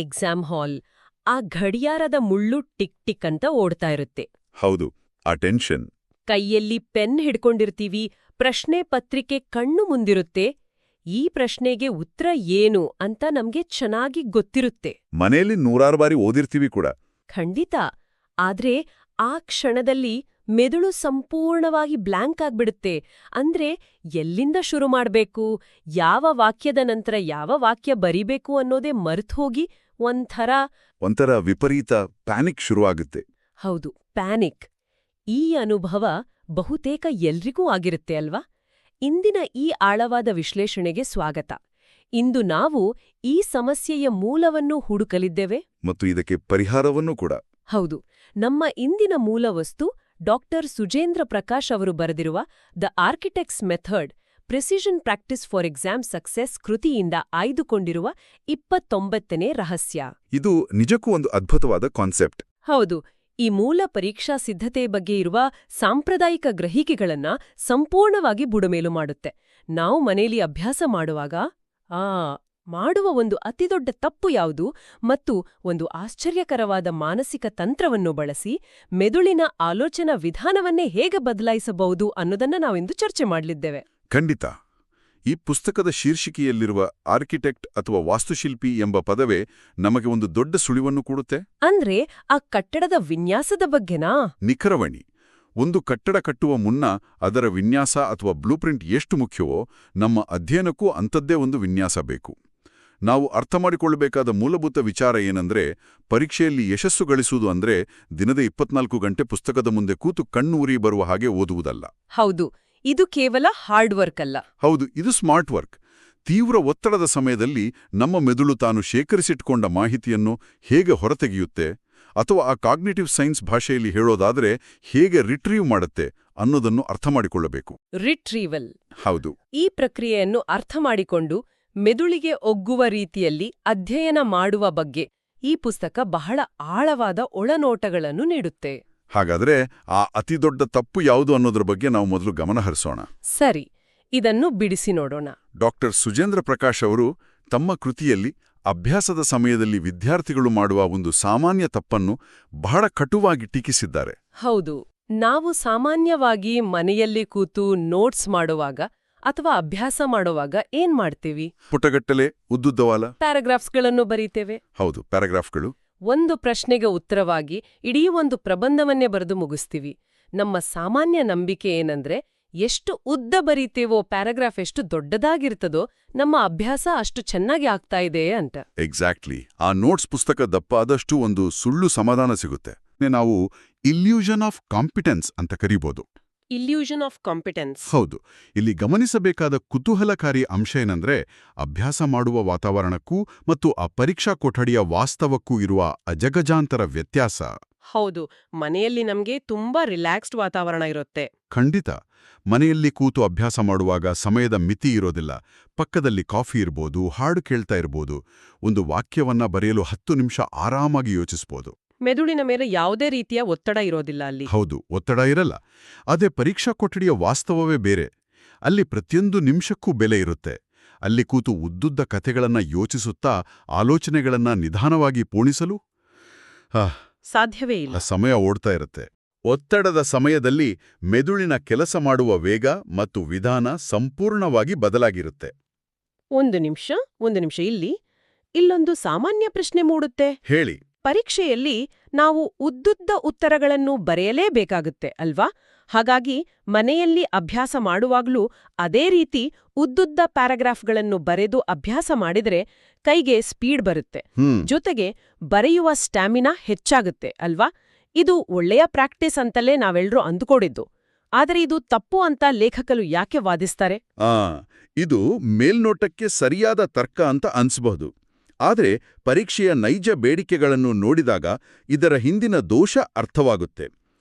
Exam hall, ಆ ಗಡಿಯಾರದ ಮುಳ್ಳು ಟಿಕ್ ಟಿಕ್ ಅಂತ ಓಡ್ತಾ ಇರುತ್ತೆ. ಹೌದು, ಆ ಟೆನ್ಷನ್. ಕೈಯಲ್ಲಿ ಪೆನ್ ಹಿಡ್ಕೊಂಡಿರ್ತೀವಿ, ಪ್ರಶ್ನೆ ಪತ್ರಿಕೆ ಕಣ್ಣು ಮುಂದಿರುತ್ತೆ. ಈ ಪ್ರಶ್ನೆಗೆ ಉತ್ತರ ಏನು ಅಂತ ನಮ್ಗೆ ಚೆನ್ನಾಗಿ ಗೊತ್ತಿರುತ್ತೆ. ಮನೆಯಲ್ಲಿ ನೂರಾರು ಬಾರಿ ಓದಿರ್ತೀವಿ ಕೂಡ. ಖಂಡಿತ. ಆದ್ರೆ ಆ ಕ್ಷಣದಲ್ಲಿ ಮೆದುಳು ಸಂಪೂರ್ಣವಾಗಿ ಬ್ಲ್ಯಾಂಕ್ ಆಗ್ಬಿಡುತ್ತೆ. ಅಂದ್ರೆ ಎಲ್ಲಿಂದ ಶುರು ಮಾಡ್ಬೇಕು, ಯಾವ ವಾಕ್ಯದ ನಂತರ ಯಾವ ವಾಕ್ಯ ಬರಿಬೇಕು ಅನ್ನೋದೇ ಮರ್ತೋಗಿ ಒಂಥರ ವಿಪರೀತ ಪ್ಯಾನಿಕ್ ಶುರುವಾಗುತ್ತೆ. ಹೌದು, ಪ್ಯಾನಿಕ್. ಈ ಅನುಭವ ಬಹುತೇಕ ಎಲ್ರಿಗೂ ಆಗಿರುತ್ತೆ ಅಲ್ವಾ? ಇಂದಿನ ಈ ಆಳವಾದ ವಿಶ್ಲೇಷಣೆಗೆ ಸ್ವಾಗತ. ಇಂದು ನಾವು ಈ ಸಮಸ್ಯೆಯ ಮೂಲವನ್ನು ಹುಡುಕಲಿದ್ದೇವೆ ಮತ್ತು ಇದಕ್ಕೆ ಪರಿಹಾರವನ್ನೂ ಕೂಡ. ಹೌದು, ನಮ್ಮ ಇಂದಿನ ಮೂಲವಸ್ತು ಡಾಕ್ಟರ್ ಸುಜೇಂದ್ರ ಪ್ರಕಾಶ್ ಅವರು ಬರೆದಿರುವ the architects method precision practice for exam success ಕೃತಿಯಿಂದ ಆಯ್ದುಕೊಂಡಿರುವ 29ನೇ ರಹಸ್ಯ. ಇದು ನಿಜಕ್ಕೂ ಒಂದು ಅದ್ಭುತವಾದ ಕಾನ್ಸೆಪ್ಟ್. ಹೌದು, ಈ ಮೂಲ ಪರೀಕ್ಷಾ ಸಿದ್ಧತೆ ಬಗ್ಗೆ ಇರುವ ಸಾಂಪ್ರದಾಯಿಕ ಗ್ರಹಿಕೆಗಳನ್ನ ಸಂಪೂರ್ಣವಾಗಿ ಬುಡಮೇಲು ಮಾಡುತ್ತೆ. ನಾವು ಮನೆಯಲ್ಲಿ ಅಭ್ಯಾಸ ಮಾಡುವ ಒಂದು ಅತಿದೊಡ್ಡ ತಪ್ಪು ಯಾವುದು ಮತ್ತು ಒಂದು ಆಶ್ಚರ್ಯಕರವಾದ ಮಾನಸಿಕ ತಂತ್ರವನ್ನು ಬಳಸಿ ಮೆದುಳಿನ ಆಲೋಚನಾ ವಿಧಾನವನ್ನೇ ಹೇಗೆ ಬದಲಾಯಿಸಬಹುದು ಅನ್ನೋದನ್ನ ನಾವಿಂದು ಚರ್ಚೆ ಮಾಡಲಿದ್ದೇವೆ. ಖಂಡಿತ. ಈ ಪುಸ್ತಕದ ಶೀರ್ಷಿಕೆಯಲ್ಲಿರುವ ಆರ್ಕಿಟೆಕ್ಟ್ ಅಥವಾ ವಾಸ್ತುಶಿಲ್ಪಿ ಎಂಬ ಪದವೇ ನಮಗೆ ಒಂದು ದೊಡ್ಡ ಸುಳಿವನ್ನು ಕೊಡುತ್ತೆ. ಅಂದ್ರೆ ಆ ಕಟ್ಟಡದ ವಿನ್ಯಾಸದ ಬಗ್ಗೆನಾ? ನಿಖರವಣಿ. ಒಂದು ಕಟ್ಟಡ ಕಟ್ಟುವ ಮುನ್ನ ಅದರ ವಿನ್ಯಾಸ ಅಥವಾ ಬ್ಲೂಪ್ರಿಂಟ್ ಎಷ್ಟು ಮುಖ್ಯವೋ, ನಮ್ಮ ಅಧ್ಯಯನಕ್ಕೂ ಅಂಥದ್ದೇ ಒಂದು ವಿನ್ಯಾಸ ಬೇಕು. ನಾವು ಅರ್ಥಮಾಡಿಕೊಳ್ಳಬೇಕಾದ ಮೂಲಭೂತ ವಿಚಾರ ಏನಂದ್ರೆ, ಪರೀಕ್ಷೆಯಲ್ಲಿ ಯಶಸ್ಸು ಗಳಿಸುವುದು ಅಂದ್ರೆ ದಿನದ 24 ಗಂಟೆ ಪುಸ್ತಕದ ಮುಂದೆ ಕೂತು ಕಣ್ಣೂರಿ ಬರುವ ಹಾಗೆ ಓದುವುದಲ್ಲ. ಹೌದು, ಇದು ಕೇವಲ ಹಾರ್ಡ್ ವರ್ಕ್ ಅಲ್ಲ. ಹೌದು, ಇದು ಸ್ಮಾರ್ಟ್ ವರ್ಕ್. ತೀವ್ರ ಒತ್ತಡದ ಸಮಯದಲ್ಲಿ ನಮ್ಮ ಮೆದುಳು ತಾನು ಶೇಖರಿಸಿಟ್ಕೊಂಡ ಮಾಹಿತಿಯನ್ನು ಹೇಗೆ ಹೊರತೆಗೆಯುತ್ತೆ, ಅಥವಾ ಆ ಕಾಗ್ನಿಟಿವ್ ಸೈನ್ಸ್ ಭಾಷೆಯಲ್ಲಿ ಹೇಳೋದಾದ್ರೆ ಹೇಗೆ ರಿಟ್ರೀವ್ ಮಾಡುತ್ತೆ ಅನ್ನೋದನ್ನು ಅರ್ಥಮಾಡಿಕೊಳ್ಳಬೇಕು. ರಿಟ್ರೀವಲ್. ಹೌದು. ಈ ಪ್ರಕ್ರಿಯೆಯನ್ನು ಅರ್ಥಮಾಡಿಕೊಂಡು ಮೆದುಳಿಗೆ ಒಗ್ಗುವ ರೀತಿಯಲ್ಲಿ ಅಧ್ಯಯನ ಮಾಡುವ ಬಗ್ಗೆ ಈ ಪುಸ್ತಕ ಬಹಳ ಆಳವಾದ ಒಳನೋಟಗಳನ್ನು ನೀಡುತ್ತೆ. ಹಾಗಾದ್ರೆ ಆ ಅತಿದೊಡ್ಡ ತಪ್ಪು ಯಾವುದು ಅನ್ನೋದ್ರ ಬಗ್ಗೆ ನಾವು ಮೊದಲು ಗಮನ ಹರಿಸೋಣ. ಸರಿ, ಇದನ್ನು ಬಿಡಿಸಿ ನೋಡೋಣ. ಡಾಕ್ಟರ್ ಸುಜೇಂದ್ರ ಪ್ರಕಾಶ್ ಅವರು ತಮ್ಮ ಕೃತಿಯಲ್ಲಿ ಅಭ್ಯಾಸದ ಸಮಯದಲ್ಲಿ ವಿದ್ಯಾರ್ಥಿಗಳು ಮಾಡುವ ಒಂದು ಸಾಮಾನ್ಯ ತಪ್ಪನ್ನು ಬಹಳ ಕಟುವಾಗಿ ಟೀಕಿಸಿದ್ದಾರೆ. ಹೌದು, ನಾವು ಸಾಮಾನ್ಯವಾಗಿ ಮನೆಯಲ್ಲಿ ಕೂತು ನೋಟ್ಸ್ ಮಾಡುವಾಗ ಅಥವಾ ಅಭ್ಯಾಸ ಮಾಡುವಾಗ ಏನ್ ಮಾಡ್ತೀವಿ? ಪುಟಗಟ್ಟಲೆ ಉದ್ದುದ್ದವಾಲ ಪ್ಯಾರಾಗ್ರಾಫ್ಸ್ಗಳನ್ನು ಬರೀತೇವೆ. ಹೌದು, ಪ್ಯಾರಾಗ್ರಾಫ್ಗಳು. ಒಂದು ಪ್ರಶ್ನೆಗೆ ಉತ್ತರವಾಗಿ ಇಡೀ ಒಂದು ಪ್ರಬಂಧವನ್ನೇ ಬರೆದು ಮುಗಿಸ್ತೀವಿ. ನಮ್ಮ ಸಾಮಾನ್ಯ ನಂಬಿಕೆ ಏನಂದ್ರೆ, ಎಷ್ಟು ಉದ್ದ ಬರೀತೇವೋ, ಪ್ಯಾರಾಗ್ರಾಫ್ ಎಷ್ಟು ದೊಡ್ಡದಾಗಿರ್ತದೋ, ನಮ್ಮ ಅಭ್ಯಾಸ ಅಷ್ಟು ಚೆನ್ನಾಗಿ ಆಗ್ತಾ ಇದೆ ಅಂತ. ಎಕ್ಸಾಕ್ಟ್ಲಿ. ಆ ನೋಟ್ಸ್ ಪುಸ್ತಕ ದಪ್ಪ ಆದಷ್ಟು ಒಂದು ಸುಳ್ಳು ಸಮಾಧಾನ ಸಿಗುತ್ತೆ. ನಾವು ಇಲ್ಯೂಷನ್ ಆಫ್ ಕಾಂಪಿಟೆನ್ಸ್ ಅಂತ ಕರೀಬೋದು. Illusion of competence. ಹೌದು. ಇಲ್ಲಿ ಗಮನಿಸಬೇಕಾದ ಕುತೂಹಲಕಾರಿ ಅಂಶ ಏನಂದ್ರೆ, ಅಭ್ಯಾಸ ಮಾಡುವ ವಾತಾವರಣಕ್ಕೂ ಮತ್ತು ಆ ಪರೀಕ್ಷಾ ಕೊಠಡಿಯ ವಾಸ್ತವಕ್ಕೂ ಇರುವ ಅಜಗಜಾಂತರ ವ್ಯತ್ಯಾಸ. ಹೌದು, ಮನೆಯಲ್ಲಿ ನಮ್ಗೆ ತುಂಬಾ ರಿಲ್ಯಾಕ್ಸ್ಡ್ ವಾತಾವರಣ ಇರುತ್ತೆ. ಖಂಡಿತ. ಮನೆಯಲ್ಲಿ ಕೂತು ಅಭ್ಯಾಸ ಮಾಡುವಾಗ ಸಮಯದ ಮಿತಿ ಇರೋದಿಲ್ಲ. ಪಕ್ಕದಲ್ಲಿ ಕಾಫಿ ಇರ್ಬೋದು, ಹಾಡು ಕೇಳ್ತಾ ಇರ್ಬೋದು, ಒಂದು ವಾಕ್ಯವನ್ನ ಬರೆಯಲು 10 ನಿಮಿಷ ಆರಾಮಾಗಿ ಯೋಚಿಸ್ಬೋದು. ಮೆದುಳಿನ ಮೇಲೆ ಯಾವುದೇ ರೀತಿಯ ಒತ್ತಡ ಇರೋದಿಲ್ಲ ಅಲ್ಲಿ. ಹೌದು, ಒತ್ತಡ ಇರಲ್ಲ. ಅದೇ ಪರೀಕ್ಷಾ ಕೊಠಡಿಯ ವಾಸ್ತವವೇ ಬೇರೆ. ಅಲ್ಲಿ ಪ್ರತಿಯೊಂದು ನಿಮಿಷಕ್ಕೂ ಬೆಲೆ ಇರುತ್ತೆ. ಅಲ್ಲಿ ಕೂತು ಉದ್ದುದ್ದ ಕಥೆಗಳನ್ನ ಯೋಚಿಸುತ್ತಾ ಆಲೋಚನೆಗಳನ್ನ ನಿಧಾನವಾಗಿ ಪೋಣಿಸಲು ಸಾಧ್ಯವೇ ಇಲ್ಲ. ಸಮಯ ಓಡ್ತಾ ಇರುತ್ತೆ. ಒತ್ತಡದ ಸಮಯದಲ್ಲಿ ಮೆದುಳಿನ ಕೆಲಸ ಮಾಡುವ ವೇಗ ಮತ್ತು ವಿಧಾನ ಸಂಪೂರ್ಣವಾಗಿ ಬದಲಾಗಿರುತ್ತೆ. ಒಂದು ನಿಮಿಷ ಇಲ್ಲೊಂದು ಸಾಮಾನ್ಯ ಪ್ರಶ್ನೆ ಮೂಡುತ್ತೆ. ಹೇಳಿ. ಪರೀಕ್ಷೆಯಲ್ಲಿ ನಾವು ಉದ್ದುದ್ದ ಉತ್ತರಗಳನ್ನು ಬರೆಯಲೇಬೇಕಾಗುತ್ತೆ ಅಲ್ವಾ? ಹಾಗಾಗಿ ಮನೆಯಲ್ಲಿ ಅಭ್ಯಾಸ ಮಾಡುವಾಗ್ಲೂ ಅದೇ ರೀತಿ ಉದ್ದುದ್ದ ಪ್ಯಾರಾಗ್ರಾಫ್ಗಳನ್ನು ಬರೆದು ಅಭ್ಯಾಸ ಮಾಡಿದರೆ ಕೈಗೆ ಸ್ಪೀಡ್ ಬರುತ್ತೆ. ಜೊತೆಗೆ ಬರೆಯುವ ಸ್ಟ್ಯಾಮಿನಾ ಹೆಚ್ಚಾಗುತ್ತೆ ಅಲ್ವಾ? ಇದು ಒಳ್ಳೆಯ ಪ್ರಾಕ್ಟೀಸ್ ಅಂತಲೇ ನಾವೆಲ್ಲರೂ ಅಂದುಕೊಂಡಿದ್ದು. ಆದರೆ ಇದು ತಪ್ಪು ಅಂತ ಲೇಖಕರು ಯಾಕೆ ವಾದಿಸ್ತಾರೆ? ಇದು ಮೇಲ್ನೋಟಕ್ಕೆ ಸರಿಯಾದ ತರ್ಕ ಅಂತ ಅನ್ಸಬಹುದು. ಆದರೆ ಪರೀಕ್ಷೆಯ ನೈಜ ಬೇಡಿಕೆಗಳನ್ನು ನೋಡಿದಾಗ ಇದರ ಹಿಂದಿನ ದೋಷ ಅರ್ಥವಾಗುತ್ತೆ.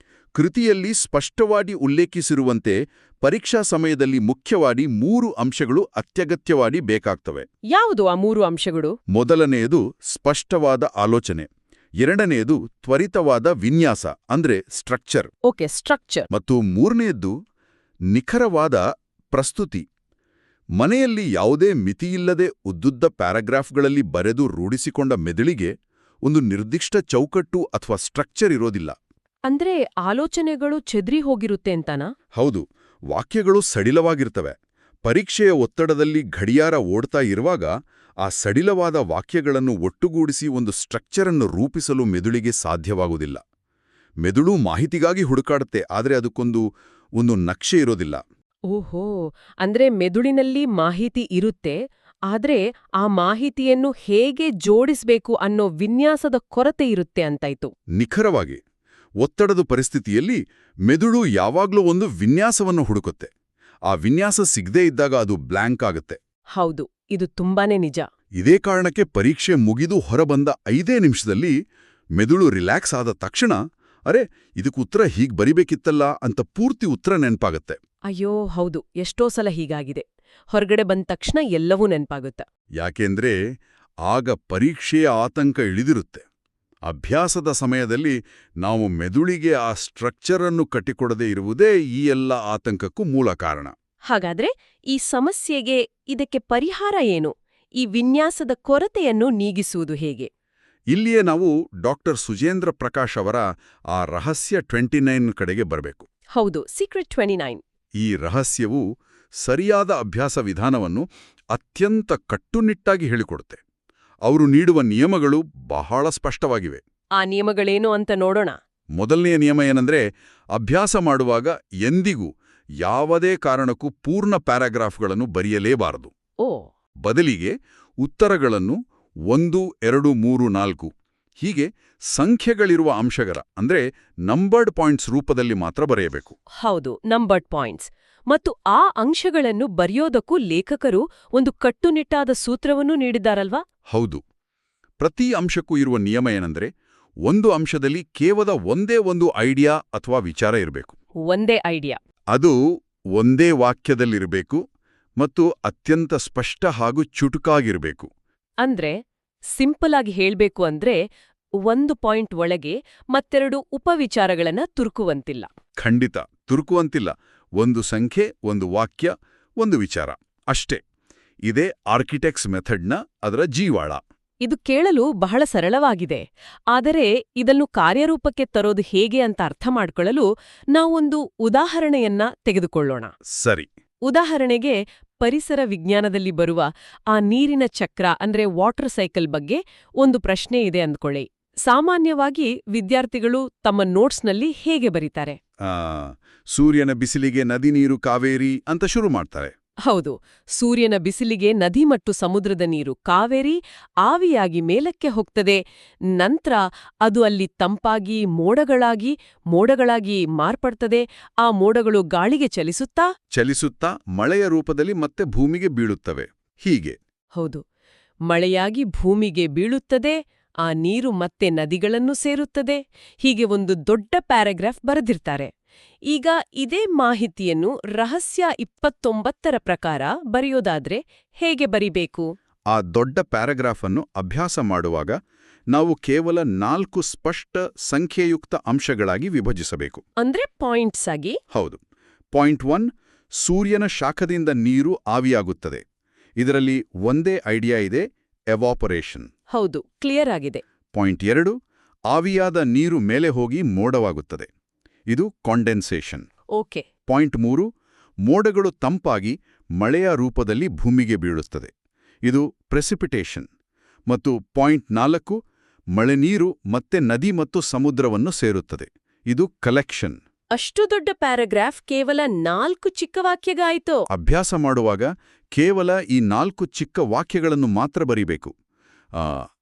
ಕೃತಿಯಲ್ಲಿ ಸ್ಪಷ್ಟವಾಗಿ ಉಲ್ಲೇಖಿಸಿರುವಂತೆ ಪರೀಕ್ಷಾ ಸಮಯದಲ್ಲಿ ಮುಖ್ಯವಾಗಿ 3 ಅಂಶಗಳು ಅತ್ಯಗತ್ಯವಾಗಿ ಬೇಕಾಗ್ತವೆ. ಯಾವುದು ಆ 3 ಅಂಶಗಳು? ಮೊದಲನೆಯದು ಸ್ಪಷ್ಟವಾದ ಆಲೋಚನೆ, ಎರಡನೆಯದು ತ್ವರಿತವಾದ ವಿನ್ಯಾಸ ಅಂದ್ರೆ ಸ್ಟ್ರಕ್ಚರ್. ಸ್ಟ್ರಕ್ಚರ್. ಮತ್ತು ಮೂರನೆಯದ್ದು ನಿಖರವಾದ ಪ್ರಸ್ತುತಿ. ಮನೆಯಲ್ಲಿ ಯಾವುದೇ ಮಿತಿಯಿಲ್ಲದೆ ಉದ್ದುದ್ದ ಪ್ಯಾರಾಗ್ರಾಫ್ಗಳಲ್ಲಿ ಬರೆದು ರೂಢಿಸಿಕೊಂಡ ಮೆದುಳಿಗೆ ಒಂದು ನಿರ್ದಿಷ್ಟ ಚೌಕಟ್ಟು ಅಥವಾ ಸ್ಟ್ರಕ್ಚರ್ ಇರೋದಿಲ್ಲ. ಅಂದ್ರೆ ಆಲೋಚನೆಗಳು ಚೆದ್ರಿ ಹೋಗಿರುತ್ತೆ ಅಂತನಾ? ಹೌದು, ವಾಕ್ಯಗಳು ಸಡಿಲವಾಗಿರ್ತವೆ. ಪರೀಕ್ಷೆಯ ಒತ್ತಡದಲ್ಲಿ ಗಡಿಯಾರ ಓಡ್ತಾ ಇರುವಾಗ ಆ ಸಡಿಲವಾದ ವಾಕ್ಯಗಳನ್ನು ಒಟ್ಟುಗೂಡಿಸಿ ಒಂದು ಸ್ಟ್ರಕ್ಚರನ್ನು ರೂಪಿಸಲು ಮೆದುಳಿಗೆ ಸಾಧ್ಯವಾಗುವುದಿಲ್ಲ. ಮೆದುಳು ಮಾಹಿತಿಗಾಗಿ ಹುಡುಕಾಡುತ್ತೆ, ಆದರೆ ಅದಕ್ಕೊಂದು ನಕ್ಷೆ ಇರೋದಿಲ್ಲ. ಓಹೋ, ಅಂದ್ರೆ ಮೆದುಳಿನಲ್ಲಿ ಮಾಹಿತಿ ಇರುತ್ತೆ, ಆದ್ರೆ ಆ ಮಾಹಿತಿಯನ್ನು ಹೇಗೆ ಜೋಡಿಸ್ಬೇಕು ಅನ್ನೋ ವಿನ್ಯಾಸದ ಕೊರತೆ ಇರುತ್ತೆ ಅಂತಾಯ್ತು. ನಿಖರವಾಗಿ. ಒತ್ತಡದ ಪರಿಸ್ಥಿತಿಯಲ್ಲಿ ಮೆದುಳು ಯಾವಾಗ್ಲೂ ಒಂದು ವಿನ್ಯಾಸವನ್ನು ಹುಡುಕುತ್ತೆ. ಆ ವಿನ್ಯಾಸ ಸಿಗದೇ ಇದ್ದಾಗ ಅದು ಬ್ಲ್ಯಾಂಕ್ ಆಗುತ್ತೆ. ಹೌದು, ಇದು ತುಂಬಾನೇ ನಿಜ. ಇದೇ ಕಾರಣಕ್ಕೆ ಪರೀಕ್ಷೆ ಮುಗಿದು ಹೊರಬಂದ 5 ನಿಮಿಷದಲ್ಲಿ ಮೆದುಳು ರಿಲ್ಯಾಕ್ಸ್ ಆದ ತಕ್ಷಣ ಅರೆ ಇದಕ್ಕೆ ಉತ್ತರ ಹೀಗ್ ಬರಿಬೇಕಿತ್ತಲ್ಲ ಅಂತ ಪೂರ್ತಿ ಉತ್ತರ ನೆನ್ಪಾಗತ್ತೆ. ಅಯ್ಯೋ ಹೌದು, ಎಷ್ಟೋ ಸಲ ಹೀಗಾಗಿದೆ. ಹೊರಗಡೆ ಬಂದ ತಕ್ಷಣ ಎಲ್ಲವೂ ನೆನ್ಪಾಗುತ್ತೆ. ಯಾಕೆಂದ್ರೆ ಆಗ ಪರೀಕ್ಷೆಯ ಆತಂಕ ಇಳಿದಿರುತ್ತೆ. ಅಭ್ಯಾಸದ ಸಮಯದಲ್ಲಿ ನಾವು ಮೆದುಳಿಗೆ ಆ ಸ್ಟ್ರಕ್ಚರನ್ನು ಕಟ್ಟಿಕೊಡದೇ ಇರುವುದೇ ಈ ಎಲ್ಲ ಆತಂಕಕ್ಕೂ ಮೂಲ ಕಾರಣ. ಹಾಗಾದ್ರೆ ಈ ಸಮಸ್ಯೆಗೆ ಇದಕ್ಕೆ ಪರಿಹಾರ ಏನು? ಈ ವಿನ್ಯಾಸದ ಕೊರತೆಯನ್ನು ನೀಗಿಸುವುದು ಹೇಗೆ? ಇಲ್ಲಿಯೇ ನಾವು ಡಾಕ್ಟರ್ ಸುಜೇಂದ್ರ ಪ್ರಕಾಶ್ ಅವರ ಆ ರಹಸ್ಯ 29 ಕಡೆಗೆ ಬರಬೇಕು. ಹೌದು, ಸೀಕ್ರೆಟ್ 29. ಈ ರಹಸ್ಯವು ಸರಿಯಾದ ಅಭ್ಯಾಸ ವಿಧಾನವನ್ನು ಅತ್ಯಂತ ಕಟ್ಟುನಿಟ್ಟಾಗಿ ಹೇಳಿಕೊಡುತ್ತೆ. ಅವರು ನೀಡುವ ನಿಯಮಗಳು ಬಹಳ ಸ್ಪಷ್ಟವಾಗಿವೆ. ಆ ನಿಯಮಗಳೇನು ಅಂತ ನೋಡೋಣ. ಮೊದಲನೆಯ ನಿಯಮ ಏನಂದ್ರೆ, ಅಭ್ಯಾಸ ಮಾಡುವಾಗ ಎಂದಿಗೂ ಯಾವುದೇ ಕಾರಣಕ್ಕೂ ಪೂರ್ಣ ಪ್ಯಾರಾಗ್ರಾಫ್ಗಳನ್ನು ಬರೆಯಲೇಬಾರದು. ಓ. ಬದಲಿಗೆ ಉತ್ತರಗಳನ್ನು 1, 2, 3, 4 ಹೀಗೆ ಸಂಖ್ಯೆಗಳಿರುವ ಅಂಶಗಳ ಅಂದ್ರೆ ನಂಬರ್ಡ್ ಪಾಯಿಂಟ್ಸ್ ರೂಪದಲ್ಲಿ ಮಾತ್ರ ಬರೆಯಬೇಕು. ಹೌದು, ನಂಬರ್ಡ್ ಪಾಯಿಂಟ್ಸ್. ಮತ್ತು ಆ ಅಂಶಗಳನ್ನು ಬರೆಯೋದಕ್ಕೂ ಲೇಖಕರು ಒಂದು ಕಟ್ಟುನಿಟ್ಟಾದ ಸೂತ್ರವನ್ನೂ ನೀಡಿದ್ದಾರಲ್ವಾ? ಹೌದು. ಪ್ರತಿ ಅಂಶಕ್ಕೂ ಇರುವ ನಿಯಮ ಏನಂದ್ರೆ, ಒಂದು ಅಂಶದಲ್ಲಿ ಕೇವಲ ಒಂದೇ ಒಂದು ಐಡಿಯಾ ಅಥವಾ ವಿಚಾರ ಇರಬೇಕು. ಒಂದೇ ಐಡಿಯಾ. ಅದು ಒಂದೇ ವಾಕ್ಯದಲ್ಲಿರಬೇಕು ಮತ್ತು ಅತ್ಯಂತ ಸ್ಪಷ್ಟ ಹಾಗೂ ಚುಟುಕಾಗಿರಬೇಕು. ಅಂದ್ರೆ ಸಿಂಪಲ್ ಆಗಿ ಹೇಳ್ಬೇಕು ಅಂದ್ರೆ ಒಂದು ಪಾಯಿಂಟ್ ಒಳಗೆ ಮತ್ತೆರಡು ಉಪವಿಚಾರಗಳನ್ನ ತುರುಕುವಂತಿಲ್ಲ. ಖಂಡಿತ ತುರುಕುವಂತಿಲ್ಲ. ಒಂದು ಸಂಖ್ಯೆ, ಒಂದು ವಾಕ್ಯ, ಒಂದು ವಿಚಾರ ಅಷ್ಟೇ. ಇದೇ ಆರ್ಕಿಟೆಕ್ಟ್ಸ್ ಮೆಥಡ್ನ ಅದರ ಜೀವಾಳ. ಇದು ಕೇಳಲು ಬಹಳ ಸರಳವಾಗಿದೆ, ಆದರೆ ಇದನ್ನು ಕಾರ್ಯರೂಪಕ್ಕೆ ತರೋದು ಹೇಗೆ ಅಂತ ಅರ್ಥ ಮಾಡ್ಕೊಳ್ಳಲು ನಾವೊಂದು ಉದಾಹರಣೆಯನ್ನ ತೆಗೆದುಕೊಳ್ಳೋಣ. ಸರಿ. ಉದಾಹರಣೆಗೆ ಪರಿಸರ ವಿಜ್ಞಾನದಲ್ಲಿ ಬರುವ ಆ ನೀರಿನ ಚಕ್ರ ಅಂದ್ರೆ ವಾಟರ್ ಸೈಕಲ್ ಬಗ್ಗೆ ಒಂದು ಪ್ರಶ್ನೆ ಇದೆ ಅಂದ್ಕೊಳ್ಳಿ. ಸಾಮಾನ್ಯವಾಗಿ ವಿದ್ಯಾರ್ಥಿಗಳು ತಮ್ಮ ನೋಟ್ಸ್ನಲ್ಲಿ ಹೇಗೆ ಬರೀತಾರೆ? ಸೂರ್ಯನ ಬಿಸಿಲಿಗೆ ನದಿ ನೀರು ಕಾವೇರಿ ಅಂತ ಶುರು ಮಾಡ್ತಾರೆ. ಹೌದು, ಸೂರ್ಯನ ಬಿಸಿಲಿಗೆ ನದಿ ಮತ್ತು ಸಮುದ್ರದ ನೀರು ಕಾವೇರಿ ಆವಿಯಾಗಿ ಮೇಲಕ್ಕೆ ಹೋಗ್ತದೆ. ನಂತರ ಅದು ಅಲ್ಲಿ ತಂಪಾಗಿ ಮೋಡಗಳಾಗಿ ಮಾರ್ಪಡ್ತದೆ. ಆ ಮೋಡಗಳು ಗಾಳಿಗೆ ಚಲಿಸುತ್ತಾ ಮಳೆಯ ರೂಪದಲ್ಲಿ ಮತ್ತೆ ಭೂಮಿಗೆ ಬೀಳುತ್ತವೆ. ಹೀಗೆ. ಹೌದು, ಮಳೆಯಾಗಿ ಭೂಮಿಗೆ ಬೀಳುತ್ತದೆ. ಆ ನೀರು ಮತ್ತೆ ನದಿಗಳನ್ನು ಸೇರುತ್ತದೆ. ಹೀಗೆ ಒಂದು ದೊಡ್ಡ ಪ್ಯಾರಾಗ್ರಾಫ್ ಬರೆದಿರ್ತಾರೆ. ಈಗ ಇದೇ ಮಾಹಿತಿಯನ್ನು ರಹಸ್ಯ 29ರ ಪ್ರಕಾರ ಬರೆಯೋದಾದ್ರೆ ಹೇಗೆ ಬರಿಬೇಕು? ಆ ದೊಡ್ಡ ಪ್ಯಾರಾಗ್ರಾಫ್ ಅನ್ನು ಅಭ್ಯಾಸ ಮಾಡುವಾಗ ನಾವು ಕೇವಲ 4 ಸ್ಪಷ್ಟ ಸಂಖ್ಯೆಯುಕ್ತ ಅಂಶಗಳಾಗಿ ವಿಭಜಿಸಬೇಕು. ಅಂದ್ರೆ ಪಾಯಿಂಟ್ಸ್ ಆಗಿ? ಹೌದು. ಪಾಯಿಂಟ್ 1, ಸೂರ್ಯನ ಶಾಖದಿಂದ ನೀರು ಆವಿಯಾಗುತ್ತದೆ. ಇದರಲ್ಲಿ ಒಂದೇ ಐಡಿಯಾ ಇದೆ, ಎವಾಪರೇಷನ್. ಹೌದು, ಕ್ಲಿಯರ್ ಆಗಿದೆ. ಪಾಯಿಂಟ್ 2, ಆವಿಯಾದ ನೀರು ಮೇಲೆ ಹೋಗಿ ಮೋಡವಾಗುತ್ತದೆ. ಇದು ಕಾಂಡೆನ್ಸೇಷನ್. ಓಕೆ. ಪಾಯಿಂಟ್ 3, ಮೋಡಗಳು ತಂಪಾಗಿ ಮಳೆಯ ರೂಪದಲ್ಲಿ ಭೂಮಿಗೆ ಬೀಳುತ್ತದೆ. ಇದು ಪ್ರೆಸಿಪಿಟೇಷನ್. ಮತ್ತು ಪಾಯಿಂಟ್ 4, ಮಳೆನೀರು ಮತ್ತೆ ನದಿ ಮತ್ತು ಸಮುದ್ರವನ್ನು ಸೇರುತ್ತದೆ. ಇದು ಕಲೆಕ್ಷನ್. ಅಷ್ಟು ದೊಡ್ಡ ಪ್ಯಾರಾಗ್ರಾಫ್ ಕೇವಲ 4 ಚಿಕ್ಕ ವಾಕ್ಯಗಾಯಿತು. ಅಭ್ಯಾಸ ಮಾಡುವಾಗ ಕೇವಲ ಈ 4 ಚಿಕ್ಕ ವಾಕ್ಯಗಳನ್ನು ಮಾತ್ರ ಬರೀಬೇಕು,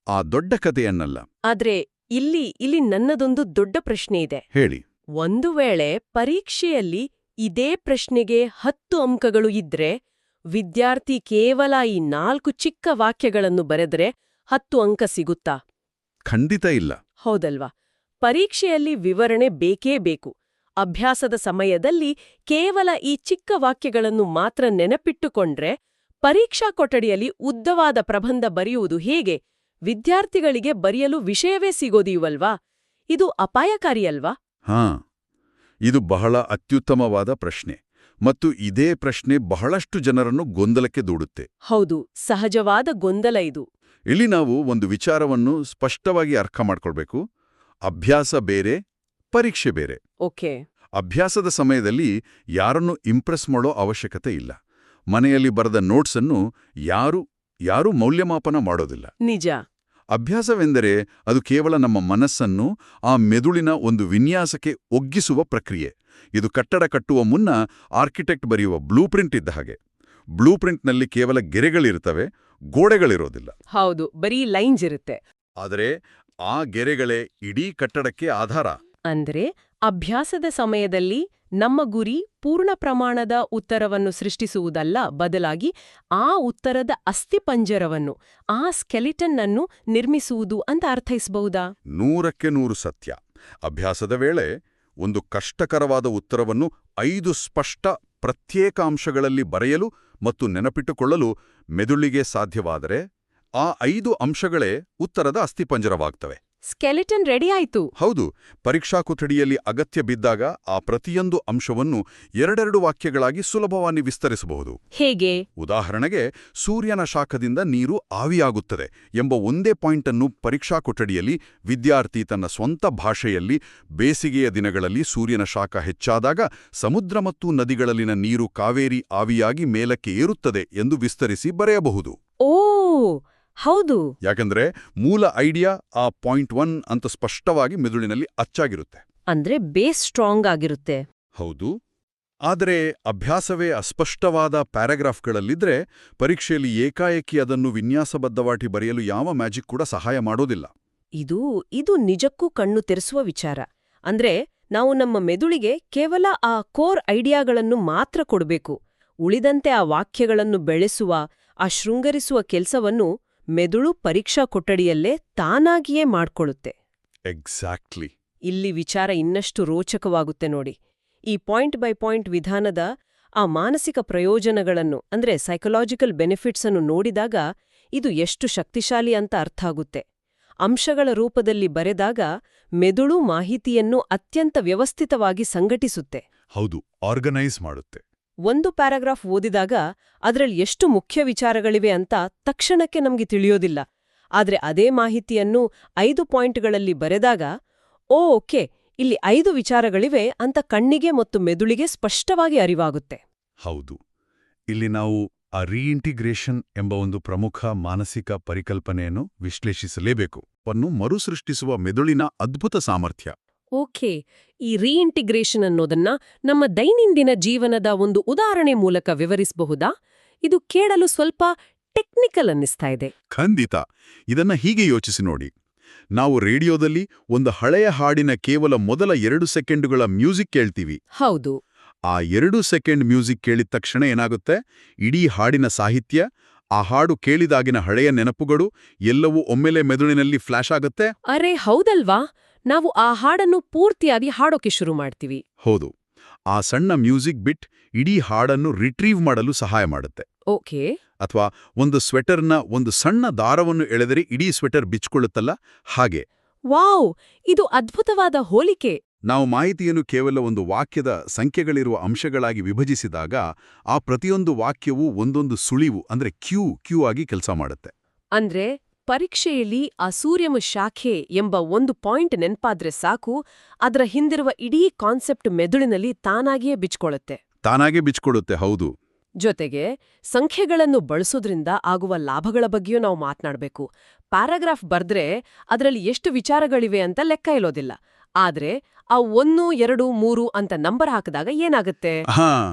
ಆ ದೊಡ್ಡ ಕಥೆಯನ್ನಲ್ಲ. ಆದ್ರೆ ಇಲ್ಲಿ ನನ್ನದೊಂದು ದೊಡ್ಡ ಪ್ರಶ್ನೆ ಇದೆ. ಹೇಳಿ. ಒಂದು ವೇಳೆ ಪರೀಕ್ಷೆಯಲ್ಲಿ ಇದೇ ಪ್ರಶ್ನೆಗೆ 10 ಅಂಕಗಳು ಇದ್ರೆ ವಿದ್ಯಾರ್ಥಿ ಕೇವಲ ಈ 4 ಚಿಕ್ಕ ವಾಕ್ಯಗಳನ್ನು ಬರೆದ್ರೆ 10 ಅಂಕ ಸಿಗುತ್ತಾ? ಖಂಡಿತ ಇಲ್ಲ. ಹೌದಲ್ವಾ? ಪರೀಕ್ಷೆಯಲ್ಲಿ ವಿವರಣೆ ಬೇಕೇ ಬೇಕು. ಅಭ್ಯಾಸದ ಸಮಯದಲ್ಲಿ ಕೇವಲ ಈ ಚಿಕ್ಕ ವಾಕ್ಯಗಳನ್ನು ಮಾತ್ರ ನೆನಪಿಟ್ಟುಕೊಂಡ್ರೆ ಪರೀಕ್ಷಾ ಕೊಠಡಿಯಲ್ಲಿ ಉದ್ದವಾದ ಪ್ರಬಂಧ ಬರೆಯುವುದು ಹೇಗೆ? ವಿದ್ಯಾರ್ಥಿಗಳಿಗೆ ಬರೆಯಲು ವಿಷಯವೇ ಸಿಗೋದಿಲ್ವಲ್ವಾ? ಇದು ಅಪಾಯಕಾರಿಯಲ್ವಾ? ಇದು ಬಹಳ ಅತ್ಯುತ್ತಮವಾದ ಪ್ರಶ್ನೆ. ಮತ್ತು ಇದೇ ಪ್ರಶ್ನೆ ಬಹಳಷ್ಟು ಜನರನ್ನು ಗೊಂದಲಕ್ಕೆ ದೂಡುತ್ತೆ. ಹೌದು, ಸಹಜವಾದ ಗೊಂದಲ ಇದು. ಇಲ್ಲಿ ನಾವು ಒಂದು ವಿಚಾರವನ್ನು ಸ್ಪಷ್ಟವಾಗಿ ಅರ್ಥ ಮಾಡ್ಕೊಳ್ಬೇಕು. ಅಭ್ಯಾಸ ಬೇರೆ, ಪರೀಕ್ಷೆ ಬೇರೆ. ಓಕೆ. ಅಭ್ಯಾಸದ ಸಮಯದಲ್ಲಿ ಯಾರನ್ನೂ ಇಂಪ್ರೆಸ್ ಮಾಡೋ ಅವಶ್ಯಕತೆ ಇಲ್ಲ. ಮನೆಯಲ್ಲಿ ಬರೆದ ನೋಟ್ಸನ್ನು ಯಾರೂ ಮೌಲ್ಯಮಾಪನ ಮಾಡೋದಿಲ್ಲ. ನಿಜ. ಅಭ್ಯಾಸವೆಂದರೆ ಅದು ಕೇವಲ ನಮ್ಮ ಮನಸ್ಸನ್ನು ಆ ಮೆದುಳಿನ ಒಂದು ವಿನ್ಯಾಸಕ್ಕೆ ಒಗ್ಗಿಸುವ ಪ್ರಕ್ರಿಯೆ. ಇದು ಕಟ್ಟಡ ಕಟ್ಟುವ ಮುನ್ನ ಆರ್ಕಿಟೆಕ್ಟ್ ಬರೆಯುವ ಬ್ಲೂಪ್ರಿಂಟ್ ಇದ್ದ ಹಾಗೆ. ಬ್ಲೂಪ್ರಿಂಟ್ನಲ್ಲಿ ಕೇವಲ ಗೆರೆಗಳಿರ್ತವೆ, ಗೋಡೆಗಳಿರೋದಿಲ್ಲ. ಹೌದು, ಬರೀ ಲೈನ್ಸ್ ಇರುತ್ತೆ. ಆದರೆ ಆ ಗೆರೆಗಳೇ ಇಡೀ ಕಟ್ಟಡಕ್ಕೆ ಆಧಾರ. ಅಂದ್ರೆ ಅಭ್ಯಾಸದ ಸಮಯದಲ್ಲಿ ನಮ್ಮ ಗುರಿ ಪೂರ್ಣ ಪ್ರಮಾಣದ ಉತ್ತರವನ್ನು ಸೃಷ್ಟಿಸುವುದಲ್ಲ, ಬದಲಾಗಿ ಆ ಉತ್ತರದ ಅಸ್ಥಿಪಂಜರವನ್ನು, ಆ ಸ್ಕೆಲಿಟನ್ ಅನ್ನು ನಿರ್ಮಿಸುವುದು ಅಂತ ಅರ್ಥೈಸಬಹುದಾ? 100% ಸತ್ಯ. ಅಭ್ಯಾಸದ ವೇಳೆ ಒಂದು ಕಷ್ಟಕರವಾದ ಉತ್ತರವನ್ನು 5 ಸ್ಪಷ್ಟ ಪ್ರತ್ಯೇಕ ಅಂಶಗಳಲ್ಲಿ ಬರೆಯಲು ಮತ್ತು ನೆನಪಿಟ್ಟುಕೊಳ್ಳಲು ಮೆದುಳಿಗೆ ಸಾಧ್ಯವಾದರೆ ಆ 5 ಅಂಶಗಳೇ ಉತ್ತರದ ಅಸ್ಥಿಪಂಜರವಾಗ್ತವೆ. ಸ್ಕೆಲಿಟನ್ ರೆಡಿ ಆಯ್ತು. ಹೌದು. ಪರೀಕ್ಷಾ ಕೊಠಡಿಯಲ್ಲಿ ಅಗತ್ಯ ಬಿದ್ದಾಗ ಆ ಪ್ರತಿಯೊಂದು ಅಂಶವನ್ನು 2 ವಾಕ್ಯಗಳಾಗಿ ಸುಲಭವಾಗಿ ವಿಸ್ತರಿಸಬಹುದು. ಹೇಗೆ? ಉದಾಹರಣೆಗೆ, ಸೂರ್ಯನ ಶಾಖದಿಂದ ನೀರು ಆವಿಯಾಗುತ್ತದೆ ಎಂಬ ಒಂದೇ ಪಾಯಿಂಟ್ ಅನ್ನು ಪರೀಕ್ಷಾ ಕೊಠಡಿಯಲ್ಲಿ ವಿದ್ಯಾರ್ಥಿ ತನ್ನ ಸ್ವಂತ ಭಾಷೆಯಲ್ಲಿ ಬೇಸಿಗೆಯ ದಿನಗಳಲ್ಲಿ ಸೂರ್ಯನ ಶಾಖ ಹೆಚ್ಚಾದಾಗ ಸಮುದ್ರ ಮತ್ತು ನದಿಗಳಲ್ಲಿನ ನೀರು ಕಾವೇರಿ ಆವಿಯಾಗಿ ಮೇಲಕ್ಕೆ ಏರುತ್ತದೆ ಎಂದು ವಿಸ್ತರಿಸಿ ಬರೆಯಬಹುದು. ಓ ಹೌದು. ಯಾಕಂದ್ರೆ ಮೂಲ ಐಡಿಯಾ ಆ ಪಾಯಿಂಟ್ 1 ಅಂತ ಸ್ಪಷ್ಟವಾಗಿ ಮೆದುಳಿನಲ್ಲಿ ಅಚ್ಚಾಗಿರುತ್ತೆ. ಅಂದ್ರೆ ಬೇಸ್ ಸ್ಟ್ರಾಂಗ್ ಆಗಿರುತ್ತೆ. ಹೌದು. ಆದರೆ ಅಭ್ಯಾಸವೇ ಅಸ್ಪಷ್ಟವಾದ ಪ್ಯಾರಾಗ್ರಾಫ್ಗಳಲ್ಲಿದ್ರೆ ಪರೀಕ್ಷೆಯಲ್ಲಿ ಏಕಾಏಕಿ ಅದನ್ನು ವಿನ್ಯಾಸಬದ್ಧವಾಗಿ ಬರೆಯಲು ಯಾವ ಮ್ಯಾಜಿಕ್ ಕೂಡ ಸಹಾಯ ಮಾಡೋದಿಲ್ಲ. ಇದು ನಿಜಕ್ಕೂ ಕಣ್ಣು ತೆರೆಸುವ ವಿಚಾರ. ಅಂದ್ರೆ ನಾವು ನಮ್ಮ ಮೆದುಳಿಗೆ ಕೇವಲ ಆ ಕೋರ್ ಐಡಿಯಾಗಳನ್ನು ಮಾತ್ರ ಕೊಡಬೇಕು. ಉಳಿದಂತೆ ಆ ವಾಕ್ಯಗಳನ್ನು ಬೆಳೆಸುವ, ಆ ಶೃಂಗರಿಸುವ ಕೆಲಸವನ್ನು ಮೆದುಳು ಪರೀಕ್ಷಾ ಕೊಠಡಿಯಲ್ಲೇ ತಾನಾಗಿಯೇ ಮಾಡ್ಕೊಳ್ಳುತ್ತೆ. ಎಕ್ಸಾಕ್ಟ್ಲಿ. ಇಲ್ಲಿ ವಿಚಾರ ಇನ್ನಷ್ಟು ರೋಚಕವಾಗುತ್ತೆ ನೋಡಿ. ಈ ಪಾಯಿಂಟ್ ಬೈ ಪಾಯಿಂಟ್ ವಿಧಾನದ ಆ ಮಾನಸಿಕ ಪ್ರಯೋಜನಗಳನ್ನು, ಅಂದ್ರೆ ಸೈಕಲಾಜಿಕಲ್ ಬೆನಿಫಿಟ್ಸ್ ಅನ್ನು ನೋಡಿದಾಗ ಇದು ಎಷ್ಟು ಶಕ್ತಿಶಾಲಿ ಅಂತ ಅರ್ಥ ಆಗುತ್ತೆ. ಅಂಶಗಳ ರೂಪದಲ್ಲಿ ಬರೆದಾಗ ಮೆದುಳು ಮಾಹಿತಿಯನ್ನು ಅತ್ಯಂತ ವ್ಯವಸ್ಥಿತವಾಗಿ ಸಂಘಟಿಸುತ್ತೆ. ಹೌದು, ಆರ್ಗನೈಸ್ ಮಾಡುತ್ತೆ. ಒಂದು ಪ್ಯಾರಾಗ್ರಾಫ್ ಓದಿದಾಗ ಅದರಲ್ಲಿ ಎಷ್ಟು ಮುಖ್ಯ ವಿಚಾರಗಳಿವೆ ಅಂತ ತಕ್ಷಣಕ್ಕೆ ನಮ್ಗೆ ತಿಳಿಯೋದಿಲ್ಲ. ಆದ್ರೆ ಅದೇ ಮಾಹಿತಿಯನ್ನು 5 ಪಾಯಿಂಟ್ಗಳಲ್ಲಿ ಬರೆದಾಗ ಓಕೆ, ಇಲ್ಲಿ 5 ವಿಚಾರಗಳಿವೆ ಅಂತ ಕಣ್ಣಿಗೆ ಮತ್ತು ಮೆದುಳಿಗೆ ಸ್ಪಷ್ಟವಾಗಿ ಅರಿವಾಗುತ್ತೆ. ಹೌದು. ಇಲ್ಲಿ ನಾವು ಆ ರೀಇಂಟಿಗ್ರೇಷನ್ ಎಂಬ ಒಂದು ಪ್ರಮುಖ ಮಾನಸಿಕ ಪರಿಕಲ್ಪನೆಯನ್ನು ವಿಶ್ಲೇಷಿಸಲೇಬೇಕು. ವನ್ನು ಮರುಸೃಷ್ಟಿಸುವ ಮೆದುಳಿನ ಅದ್ಭುತ ಸಾಮರ್ಥ್ಯ. ಓಕೆ, ಈ ರೀಇಂಟಿಗ್ರೇಷನ್ ಅನ್ನೋದನ್ನ ನಮ್ಮ ದೈನಂದಿನ ಜೀವನದ ಒಂದು ಉದಾಹರಣೆ ಮೂಲಕ ವಿವರಿಸಬಹುದಾ? ಇದು ಕೇಳಲು ಸ್ವಲ್ಪ ಟೆಕ್ನಿಕಲ್ ಅನ್ನಿಸ್ತಾ ಇದೆ. ಖಂಡಿತ. ಇದನ್ನ ಹೀಗೆ ಯೋಚಿಸಿ ನೋಡಿ. ನಾವು ರೇಡಿಯೋದಲ್ಲಿ ಒಂದು ಹಳೆಯ ಹಾಡಿನ ಕೇವಲ ಮೊದಲ 2 ಸೆಕೆಂಡುಗಳ ಮ್ಯೂಸಿಕ್ ಕೇಳ್ತೀವಿ. ಹೌದು. ಆ 2 ಸೆಕೆಂಡ್ ಮ್ಯೂಸಿಕ್ ಕೇಳಿದ ತಕ್ಷಣ ಏನಾಗುತ್ತೆ? ಇಡೀ ಹಾಡಿನ ಸಾಹಿತ್ಯ, ಆ ಹಾಡು ಕೇಳಿದಾಗಿನ ಹಳೆಯ ನೆನಪುಗಳು ಎಲ್ಲವೂ ಒಮ್ಮೆಲೆ ಮೆದುಳಿನಲ್ಲಿ ಫ್ಲಾಶ್ ಆಗುತ್ತೆ. ಅರೆ ಹೌದಲ್ವಾ, ನಾವು ಆ ಹಾಡನ್ನು ಪೂರ್ತಿಯಾಗಿ ಹಾಡೋಕೆ ಶುರು ಮಾಡ್ತೀವಿ. ಹೌದು. ಆ ಸಣ್ಣ ಮ್ಯೂಸಿಕ್ ಬಿಟ್ ಇಡೀ ಹಾಡನ್ನು ರಿಟ್ರೀವ್ ಮಾಡಲು ಸಹಾಯ ಮಾಡುತ್ತೆ. ಓಕೆ. ಅಥವಾ ಒಂದು ಸ್ವೆಟರ್ನ ಒಂದು ಸಣ್ಣ ದಾರವನ್ನು ಎಳೆದರೆ ಇಡೀ ಸ್ವೆಟರ್ ಬಿಚ್ಕೊಳ್ಳುತ್ತಲ್ಲ, ಹಾಗೆ. ವಾವ್, ಇದು ಅದ್ಭುತವಾದ ಹೋಲಿಕೆ. ನಾವು ಮಾಹಿತಿಯನ್ನು ಕೇವಲ ಒಂದು ವಾಕ್ಯದ ಸಂಖ್ಯೆಗಳಿರುವ ಅಂಶಗಳಾಗಿ ವಿಭಜಿಸಿದಾಗ ಆ ಪ್ರತಿಯೊಂದು ವಾಕ್ಯವೂ ಒಂದೊಂದು ಸುಳಿವು, ಅಂದ್ರೆ ಕ್ಯೂ ಆಗಿ ಕೆಲಸ ಮಾಡುತ್ತೆ. ಅಂದ್ರೆ ಪರೀಕ್ಷೆಯಲ್ಲಿ ಆ ಸೂರ್ಯಮ ಶಾಖೆ ಎಂಬ ಒಂದು ಪಾಯಿಂಟ್ ನೆನ್ಪಾದ್ರೆ ಸಾಕು, ಅದರ ಹಿಂದಿರುವ ಇಡೀ ಕಾನ್ಸೆಪ್ಟ್ ಮೆದುಳಿನಲ್ಲಿ ತಾನಾಗಿಯೇ ಬಿಚ್ಕೊಳ್ಳುತ್ತೆ. ಹೌದು. ಜೊತೆಗೆ ಸಂಖ್ಯೆಗಳನ್ನು ಬಳಸೋದ್ರಿಂದ ಆಗುವ ಲಾಭಗಳ ಬಗ್ಗೆಯೂ ನಾವು ಮಾತನಾಡಬೇಕು. ಪ್ಯಾರಾಗ್ರಾಫ್ ಬರ್ದ್ರೆ ಅದರಲ್ಲಿ ಎಷ್ಟು ವಿಚಾರಗಳಿವೆ ಅಂತ ಲೆಕ್ಕ ಇಲ್ಲೋದಿಲ್ಲ. ಆದ್ರೆ ಆ 1, 2, 3 ಅಂತ ನಂಬರ್ ಹಾಕಿದಾಗ ಏನಾಗುತ್ತೆ?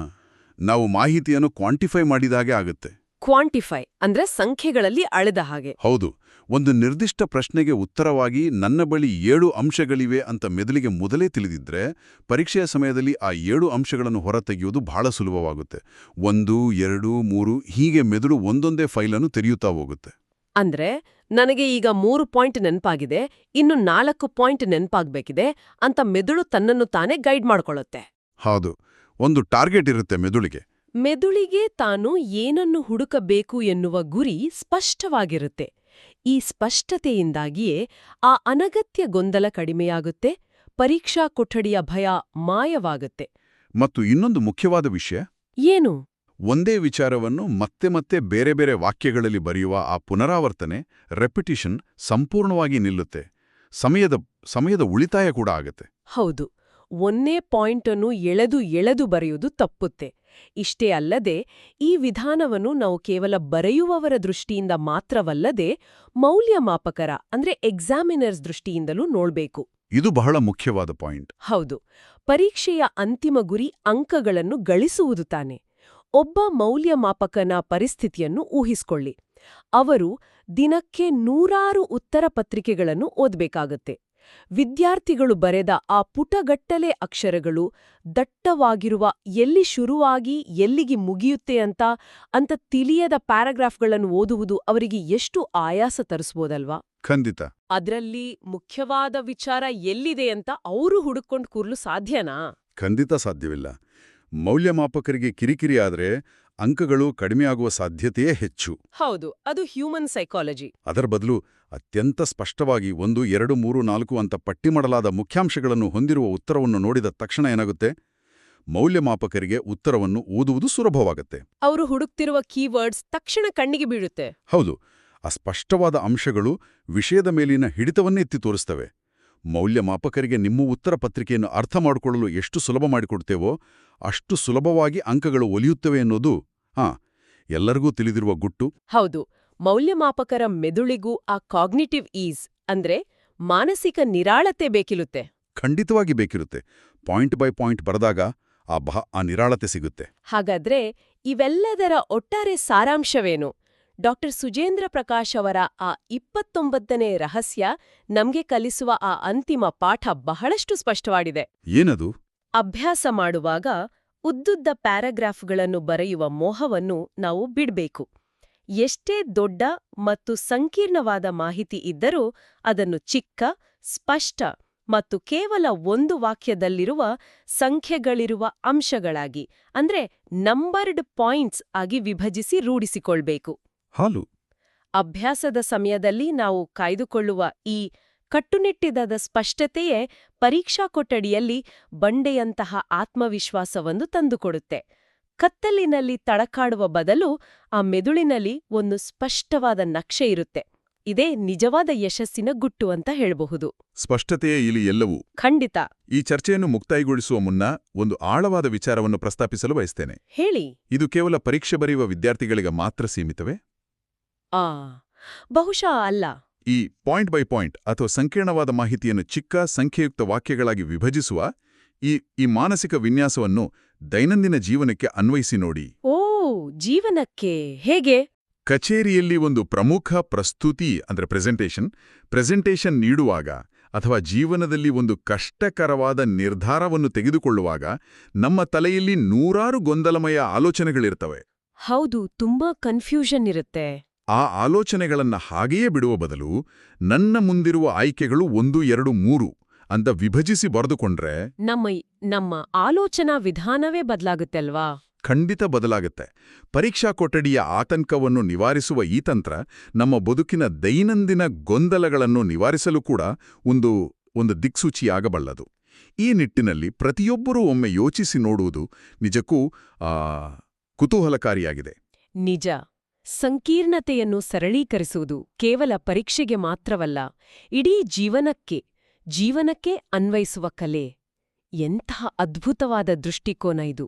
ನಾವು ಮಾಹಿತಿಯನ್ನು ಕ್ವಾಂಟಿಫೈ ಮಾಡಿದಾಗೆ ಆಗುತ್ತೆ. ಕ್ವಾಂಟಿಫೈ ಅಂದ್ರೆ ಸಂಖ್ಯೆಗಳಲ್ಲಿ ಅಳೆದ ಹಾಗೆ. ಹೌದು. ಒಂದು ನಿರ್ದಿಷ್ಟ ಪ್ರಶ್ನೆಗೆ ಉತ್ತರವಾಗಿ ನನ್ನ ಬಳಿ 7 ಅಂಶಗಳಿವೆ ಅಂತ ಮೆದುಳಿಗೆ ಮೊದಲೇ ತಿಳಿದಿದ್ರೆ ಪರೀಕ್ಷೆಯ ಸಮಯದಲ್ಲಿ ಆ 7 ಅಂಶಗಳನ್ನು ಹೊರತೆಗೆಯುವುದು ಬಹಳ ಸುಲಭವಾಗುತ್ತೆ. 1, 2, 3 ಹೀಗೆ ಮೆದುಳು ಒಂದೊಂದೇ ಫೈಲನ್ನು ತೆರೆಯುತ್ತಾ ಹೋಗುತ್ತೆ. ಅಂದ್ರೆ ನನಗೆ ಈಗ 3 ಪಾಯಿಂಟ್ ನೆನಪಾಗಿದೆ, ಇನ್ನು 4 ಪಾಯಿಂಟ್ ನೆನಪಾಗ್ಬೇಕಿದೆ ಅಂತ ಮೆದುಳು ತನ್ನನ್ನು ತಾನೇ ಗೈಡ್ ಮಾಡ್ಕೊಳ್ಳುತ್ತೆ. ಹೌದು. ಒಂದು ಟಾರ್ಗೆಟ್ ಇರುತ್ತೆ ಮೆದುಳಿಗೆ. ಮೆದುಳಿಗೆ ತಾನು ಏನನ್ನು ಹುಡುಕಬೇಕು ಎನ್ನುವ ಗುರಿ ಸ್ಪಷ್ಟವಾಗಿರುತ್ತೆ. ಈ ಸ್ಪಷ್ಟತೆಯಿಂದಾಗಿಯೇ ಆ ಅನಗತ್ಯ ಗೊಂದಲ ಕಡಿಮೆಯಾಗುತ್ತೆ, ಪರೀಕ್ಷಾ ಕೊಠಡಿಯ ಭಯ ಮಾಯವಾಗುತ್ತೆ. ಮತ್ತು ಇನ್ನೊಂದು ಮುಖ್ಯವಾದ ವಿಷಯ, ಏನು? ಒಂದೇ ವಿಚಾರವನ್ನು ಮತ್ತೆ ಮತ್ತೆ ಬೇರೆ ಬೇರೆ ವಾಕ್ಯಗಳಲ್ಲಿ ಬರೆಯುವ ಆ ಪುನರಾವರ್ತನೆ, ರೆಪಿಟಿಷನ್ ಸಂಪೂರ್ಣವಾಗಿ ನಿಲ್ಲುತ್ತೆ. ಸಮಯದ ಉಳಿತಾಯ ಕೂಡ ಆಗತ್ತೆ. ಹೌದು. ಒಂದೇ ಪಾಯಿಂಟನ್ನು ಎಳೆದು ಬರೆಯುವುದು ತಪ್ಪುತ್ತೆ. ಇಷ್ಟೇ ಅಲ್ಲದೆ ಈ ವಿಧಾನವನ್ನು ನಾವು ಕೇವಲ ಬರೆಯುವವರ ದೃಷ್ಟಿಯಿಂದ ಮಾತ್ರವಲ್ಲದೆ ಮೌಲ್ಯಮಾಪಕರ ಅಂದ್ರೆ ಎಕ್ಸಾಮಿನರ್ಸ್ ದೃಷ್ಟಿಯಿಂದಲೂ ನೋಡ್ಬೇಕು. ಇದು ಬಹಳ ಮುಖ್ಯವಾದ ಪಾಯಿಂಟ್. ಹೌದು. ಪರೀಕ್ಷೆಯ ಅಂತಿಮ ಗುರಿ ಅಂಕಗಳನ್ನು ಗಳಿಸುವುದು ತಾನೆ. ಒಬ್ಬ ಮೌಲ್ಯಮಾಪಕನ ಪರಿಸ್ಥಿತಿಯನ್ನು ಊಹಿಸ್ಕೊಳ್ಳಿ. ಅವರು ದಿನಕ್ಕೆ 100 ಉತ್ತರ ಪತ್ರಿಕೆಗಳನ್ನು ಓದ್ಬೇಕಾಗತ್ತೆ. ವಿದ್ಯಾರ್ಥಿಗಳು ಬರೆದ ಆ ಪುಟಗಟ್ಟಲೆ ಅಕ್ಷರಗಳು ದಟ್ಟವಾಗಿರುವ ಎಲ್ಲಿ ಶುರುವಾಗಿ ಎಲ್ಲಿಗೆ ಮುಗಿಯುತ್ತೆ ಅಂತ ತಿಳಿಯದ ಪ್ಯಾರಾಗ್ರಾಫ್ಗಳನ್ನು ಓದುವುದು ಅವರಿಗೆ ಎಷ್ಟು ಆಯಾಸ ತರಿಸ್ಬೋದಲ್ವಾ? ಖಂಡಿತ. ಅದ್ರಲ್ಲಿ ಮುಖ್ಯವಾದ ವಿಚಾರ ಎಲ್ಲಿದೆ ಅಂತ ಅವರು ಹುಡುಕೊಂಡು ಕೂರ್ಲು ಸಾಧ್ಯನಾ? ಖಂಡಿತ ಸಾಧ್ಯವಿಲ್ಲ. ಮೌಲ್ಯಮಾಪಕರಿಗೆ ಕಿರಿಕಿರಿ ಆದ್ರೆ ಅಂಕಗಳು ಕಡಿಮೆಯಾಗುವ ಸಾಧ್ಯತೆಯೇ ಹೆಚ್ಚು. ಹೌದು, ಅದು ಹ್ಯೂಮನ್ ಸೈಕಾಲಜಿ. ಅದರ ಬದಲು ಅತ್ಯಂತ ಸ್ಪಷ್ಟವಾಗಿ 1, 2, 3, 4 ಅಂತ ಪಟ್ಟಿ ಮಾಡಲಾದ ಮುಖ್ಯಾಂಶಗಳನ್ನು ಹೊಂದಿರುವ ಉತ್ತರವನ್ನು ನೋಡಿದ ತಕ್ಷಣ ಏನಾಗುತ್ತೆ? ಮೌಲ್ಯಮಾಪಕರಿಗೆ ಉತ್ತರವನ್ನು ಓದುವುದು ಸುಲಭವಾಗುತ್ತೆ. ಅವರು ಹುಡುಕ್ತಿರುವ ಕೀವರ್ಡ್ಸ್ ತಕ್ಷಣ ಕಣ್ಣಿಗೆ ಬೀಳುತ್ತೆ. ಹೌದು, ಆ ಸ್ಪಷ್ಟವಾದ ಅಂಶಗಳು ವಿಷಯದ ಮೇಲಿನ ಹಿಡಿತವನ್ನೇ ಎತ್ತಿ ತೋರಿಸ್ತವೆ. ಮೌಲ್ಯಮಾಪಕರಿಗೆ ನಿಮ್ಮ ಉತ್ತರ ಪತ್ರಿಕೆಯನ್ನು ಅರ್ಥ ಮಾಡಿಕೊಳ್ಳಲು ಎಷ್ಟು ಸುಲಭ ಮಾಡಿಕೊಡ್ತೇವೋ ಅಷ್ಟು ಸುಲಭವಾಗಿ ಅಂಕಗಳು ಒಲಿಯುತ್ತವೆ ಅನ್ನೋದು ಎಲ್ಲರಿಗೂ ತಿಳಿದಿರುವ ಗುಟ್ಟು. ಹೌದು. ಮೌಲ್ಯಮಾಪಕರ ಮೆದುಳಿಗೂ ಆ ಕಾಗ್ನಿಟಿವ್ ಈಸ್ ಅಂದ್ರೆ ಮಾನಸಿಕ ನಿರಾಳತೆ ಬೇಕಿರುತ್ತೆ. ಖಂಡಿತವಾಗಿ ಬೇಕಿರುತ್ತೆ. ಪಾಯಿಂಟ್ ಬೈ ಪಾಯಿಂಟ್ ಬರೆದಾಗ ಆ ನಿರಾಳತೆ ಸಿಗುತ್ತೆ. ಹಾಗಾದ್ರೆ ಇವೆಲ್ಲದರ ಒಟ್ಟಾರೆ ಸಾರಾಂಶವೇನು? ಡಾಕ್ಟರ್ ಸುಜೇಂದ್ರ ಪ್ರಕಾಶ್ ಅವರ ಆ 29ನೇ ರಹಸ್ಯ ನಮ್ಗೆ ಕಲಿಸುವ ಆ ಅಂತಿಮ ಪಾಠ ಬಹಳಷ್ಟು ಸ್ಪಷ್ಟವಾಗಿದೆ. ಏನದು? ಅಭ್ಯಾಸ ಮಾಡುವಾಗ ಉದ್ದುದ್ದ ಪ್ಯಾರಾಗ್ರಾಫ್ಗಳನ್ನು ಬರೆಯುವ ಮೋಹವನ್ನು ನಾವು ಬಿಡ್ಬೇಕು. ಎಷ್ಟೇ ದೊಡ್ಡ ಮತ್ತು ಸಂಕೀರ್ಣವಾದ ಮಾಹಿತಿ ಇದ್ದರೂ ಅದನ್ನು ಚಿಕ್ಕ, ಸ್ಪಷ್ಟ ಮತ್ತು ಕೇವಲ ಒಂದು ವಾಕ್ಯದಲ್ಲಿರುವ ಸಂಖ್ಯೆಗಳಿರುವ ಅಂಶಗಳಾಗಿ ಅಂದ್ರೆ ನಂಬರ್ಡ್ ಪಾಯಿಂಟ್ಸ್ ಆಗಿ ವಿಭಜಿಸಿ ರೂಢಿಸಿಕೊಳ್ಬೇಕು. ಹಾಲು ಅಭ್ಯಾಸದ ಸಮಯದಲ್ಲಿ ನಾವು ಕಾಯ್ದುಕೊಳ್ಳುವ ಈ ಕಟ್ಟುನಿಟ್ಟಿದಾದ ಸ್ಪಷ್ಟತೆಯೇ ಪರೀಕ್ಷಾ ಕೊಠಡಿಯಲ್ಲಿ ಬಂಡೆಯಂತಹ ಆತ್ಮವಿಶ್ವಾಸವನ್ನು ತಂದುಕೊಡುತ್ತೆ. ಕತ್ತಲಿನಲ್ಲಿ ತಡಕಾಡುವ ಬದಲು ಆ ಮೆದುಳಿನಲ್ಲಿ ಒಂದು ಸ್ಪಷ್ಟವಾದ ನಕ್ಷೆ ಇರುತ್ತೆ. ಇದೇ ನಿಜವಾದ ಯಶಸ್ಸಿನ ಗುಟ್ಟು ಅಂತ ಹೇಳಬಹುದು. ಸ್ಪಷ್ಟತೆಯೇ ಇಲ್ಲಿ ಎಲ್ಲವೂ. ಖಂಡಿತ. ಈ ಚರ್ಚೆಯನ್ನು ಮುಕ್ತಾಯಗೊಳಿಸುವ ಮುನ್ನ ಒಂದು ಆಳವಾದ ವಿಚಾರವನ್ನು ಪ್ರಸ್ತಾಪಿಸಲು ಬಯಸ್ತೇನೆ. ಹೇಳಿ. ಇದು ಕೇವಲ ಪರೀಕ್ಷೆ ಬರೆಯುವ ವಿದ್ಯಾರ್ಥಿಗಳಿಗೆ ಮಾತ್ರ ಸೀಮಿತವೇ? ಬಹುಶಃ ಅಲ್ಲ. ಈ ಪಾಯಿಂಟ್ ಬೈ ಪಾಯಿಂಟ್ ಅಥವಾ ಸಂಕೀರ್ಣವಾದ ಮಾಹಿತಿಯನ್ನು ಚಿಕ್ಕ ಸಂಖ್ಯೆಯುಕ್ತ ವಾಕ್ಯಗಳಾಗಿ ವಿಭಜಿಸುವ ಈ ಮಾನಸಿಕ ವಿನ್ಯಾಸವನ್ನು ದೈನಂದಿನ ಜೀವನಕ್ಕೆ ಅನ್ವಯಿಸಿ ನೋಡಿ. ಜೀವನಕ್ಕೆ ಹೇಗೆ? ಕಚೇರಿಯಲ್ಲಿ ಒಂದು ಪ್ರಮುಖ ಪ್ರಸ್ತುತಿ ಅಂದ್ರೆ ಪ್ರೆಸೆಂಟೇಷನ್ ನೀಡುವಾಗ ಅಥವಾ ಜೀವನದಲ್ಲಿ ಒಂದು ಕಷ್ಟಕರವಾದ ನಿರ್ಧಾರವನ್ನು ತೆಗೆದುಕೊಳ್ಳುವಾಗ ನಮ್ಮ ತಲೆಯಲ್ಲಿ 100 ಗೊಂದಲಮಯ ಆಲೋಚನೆಗಳಿರ್ತವೆ. ಹೌದು, ತುಂಬಾ ಕನ್ಫ್ಯೂಷನ್ ಇರುತ್ತೆ. ಆ ಆಲೋಚನೆಗಳನ್ನ ಹಾಗೆಯೇ ಬಿಡುವ ಬದಲು ನನ್ನ ಮುಂದಿರುವ ಆಯ್ಕೆಗಳು 1, 2, 3 ಅಂತ ವಿಭಜಿಸಿ ಬರೆದುಕೊಂಡ್ರೆ ನಮ್ಮ ಆಲೋಚನಾ ವಿಧಾನವೇ ಬದಲಾಗುತ್ತಲ್ವಾ? ಖಂಡಿತ ಬದಲಾಗುತ್ತೆ. ಪರೀಕ್ಷಾ ಕೊಠಡಿಯ ಆತಂಕವನ್ನು ನಿವಾರಿಸುವ ಈ ತಂತ್ರ ನಮ್ಮ ಬದುಕಿನ ದೈನಂದಿನ ಗೊಂದಲಗಳನ್ನು ನಿವಾರಿಸಲು ಕೂಡ ಒಂದು ದಿಕ್ಸೂಚಿಯಾಗಬಲ್ಲದು. ಈ ನಿಟ್ಟಿನಲ್ಲಿ ಪ್ರತಿಯೊಬ್ಬರೂ ಒಮ್ಮೆ ಯೋಚಿಸಿ ನೋಡುವುದು ನಿಜಕ್ಕೂ ಕುತೂಹಲಕಾರಿಯಾಗಿದೆ. ನಿಜ. ಸಂಕೀರ್ಣತೆಯನ್ನು ಸರಳೀಕರಿಸುವುದು ಕೇವಲ ಪರೀಕ್ಷೆಗೆ ಮಾತ್ರವಲ್ಲ, ಇಡೀ ಜೀವನಕ್ಕೆ ಅನ್ವಯಿಸುವ ಕಲೆ. ಎಂತಹ ಅದ್ಭುತವಾದ ದೃಷ್ಟಿಕೋನ ಇದು!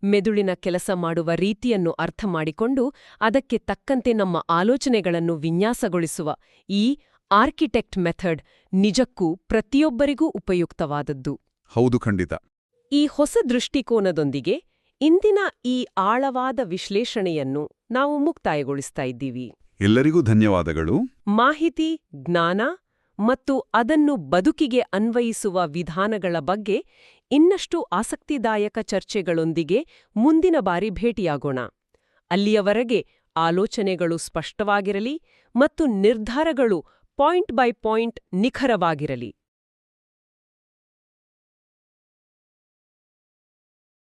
ಮೆದುಳಿನ ಕೆಲಸ ಮಾಡುವ ರೀತಿಯನ್ನು ಅರ್ಥ ಮಾಡಿಕೊಂಡು ಅದಕ್ಕೆ ತಕ್ಕಂತೆ ನಮ್ಮ ಆಲೋಚನೆಗಳನ್ನು ವಿನ್ಯಾಸಗೊಳಿಸುವ ಈ ಆರ್ಕಿಟೆಕ್ಟ್ ಮೆಥಡ್ ನಿಜಕ್ಕೂ ಪ್ರತಿಯೊಬ್ಬರಿಗೂ ಉಪಯುಕ್ತವಾದದ್ದು. ಹೌದು, ಖಂಡಿತ. ಈ ಹೊಸ ದೃಷ್ಟಿಕೋನದೊಂದಿಗೆ ಇಂದಿನ ಈ ಆಳವಾದ ವಿಶ್ಲೇಷಣೆಯನ್ನು ನಾವು ಮುಕ್ತಾಯಗೊಳಿಸ್ತಾ ಇದ್ದೀವಿ. ಎಲ್ಲರಿಗೂ ಧನ್ಯವಾದಗಳು. ಮಾಹಿತಿ, ಜ್ಞಾನ ಮತ್ತು ಅದನ್ನು ಬದುಕಿಗೆ ಅನ್ವಯಿಸುವ ವಿಧಾನಗಳ ಬಗ್ಗೆ ಇನ್ನಷ್ಟು ಆಸಕ್ತಿದಾಯಕ ಚರ್ಚೆಗಳೊಂದಿಗೆ ಮುಂದಿನ ಬಾರಿ ಭೇಟಿಯಾಗೋಣ. ಅಲ್ಲಿಯವರೆಗೆ ಆಲೋಚನೆಗಳು ಸ್ಪಷ್ಟವಾಗಿರಲಿ ಮತ್ತು ನಿರ್ಧಾರಗಳು ಪಾಯಿಂಟ್ ಬೈ ಪಾಯಿಂಟ್ ನಿಖರವಾಗಿರಲಿ.